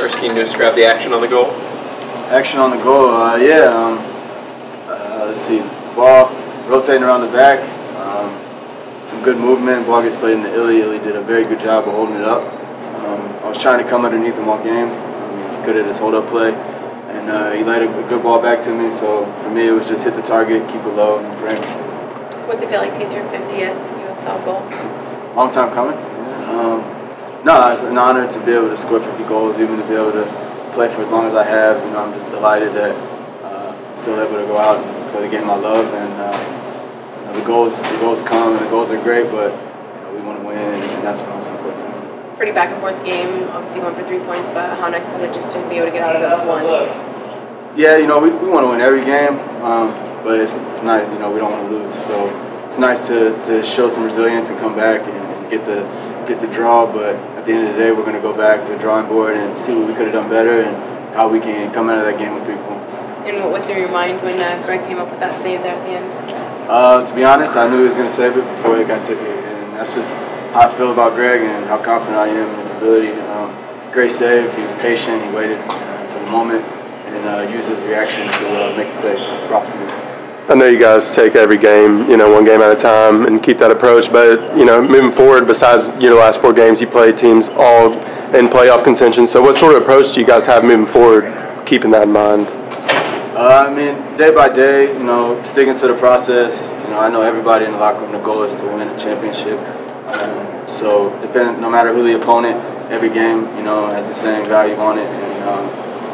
First, can you describe the action on the goal? Action on the goal, let's see, ball rotating around the back, some good movement, ball gets played in the Illy. Illy did a very good job of holding it up. I was trying to come underneath him all game. He's good at his hold-up play, and he laid a good ball back to me, so for me it was just hit the target, keep it low, and frame. What's it feel like to get your 50th USL goal? Long time coming. No, it's an honor to be able to score 50 goals, even to be able to play for as long as I have. You know, I'm just delighted that I'm still able to go out and play the game I love. And you know, the goals come, and the goals are great, but you know, we want to win, and that's what's most important to me. Pretty back and forth game, obviously going for 3 points, but how nice is it just to be able to get out of it with 1? Yeah, you know, we want to win every game, but it's nice. You know, we don't want to lose, so it's nice to show some resilience and come back and get the draw. But at the end of the day, we're going to go back to the drawing board and see what we could have done better and how we can come out of that game with 3 points. And what went through your mind when Greg came up with that save there at the end? To be honest, I knew he was going to save it before it got tipped, and that's just how I feel about Greg and how confident I am in his ability. Great save. He was patient. He waited for the moment and used his reaction to make the save. Props to me. I know you guys take every game, you know, 1 game at a time and keep that approach, but, you know, moving forward, besides your last 4 games, you played teams all in playoff contention. So what sort of approach do you guys have moving forward, keeping that in mind? I mean, day by day, you know, sticking to the process. You know, I know everybody in the locker room, the goal is to win a championship. So no matter who the opponent, every game, you know, has the same value on it. And,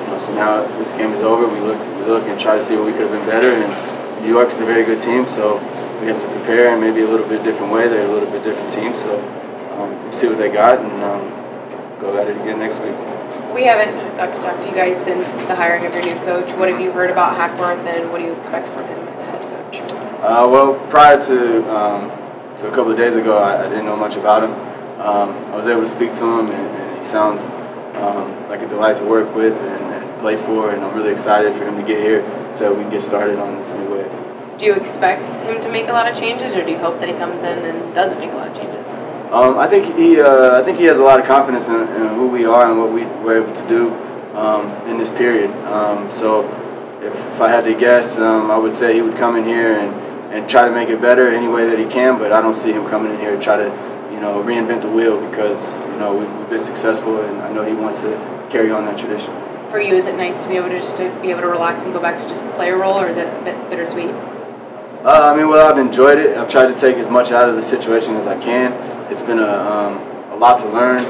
you know, so now this game is over, we look and try to see what we could have been better. And New York is a very good team, so we have to prepare in maybe a little bit different way. They're a little bit different team, so we'll see what they got and go at it again next week. We haven't got to talk to you guys since the hiring of your new coach. What have you heard about Hackworth, and what do you expect from him as head coach? Well, prior to a couple of days ago, I didn't know much about him. I was able to speak to him, and he sounds like a delight to work with and play for, and I'm really excited for him to get here so we can get started on this new wave. Do you expect him to make a lot of changes, or do you hope that he comes in and doesn't make a lot of changes? I think he has a lot of confidence in who we are and what we were able to do in this period. So if I had to guess, I would say he would come in here and try to make it better any way that he can. But I don't see him coming in here to try to, you know, reinvent the wheel, because you know we've been successful, and I know he wants to carry on that tradition. For you, is it nice to be able to relax and go back to just the player role, or is it a bit bittersweet? I mean, well, I've enjoyed it. I've tried to take as much out of the situation as I can. It's been a lot to learn,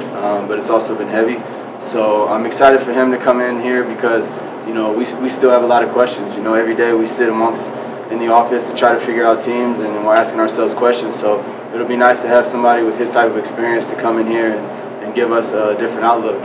but it's also been heavy. So I'm excited for him to come in here because, you know, we still have a lot of questions. You know, every day we sit in the office to try to figure out teams, and we're asking ourselves questions. So it'll be nice to have somebody with his type of experience to come in here and give us a different outlook.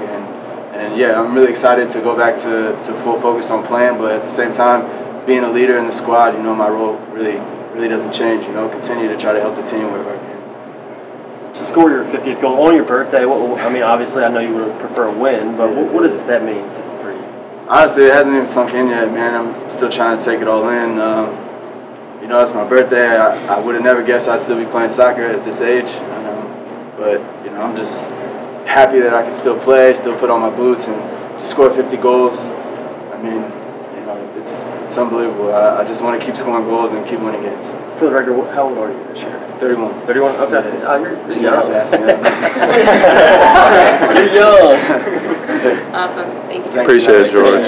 And yeah, I'm really excited to go back to full focus on playing, but at the same time, being a leader in the squad, you know, my role really doesn't change. You know, continue to try to help the team wherever I can. To score your 50th goal on your birthday, I mean, obviously I know you would prefer a win, but what does that mean for you? Honestly, it hasn't even sunk in yet, man. I'm still trying to take it all in. You know, it's my birthday. I would have never guessed I'd still be playing soccer at this age. But, you know, I'm just happy that I can still play, still put on my boots, and to score 50 goals. I mean, you know, it's unbelievable. I just want to keep scoring goals and keep winning games. For the record, how old are you this year? 31. 31? Okay. Yeah. You're You young. have to ask me that. You're young. Awesome. Thank you. Appreciate it, George.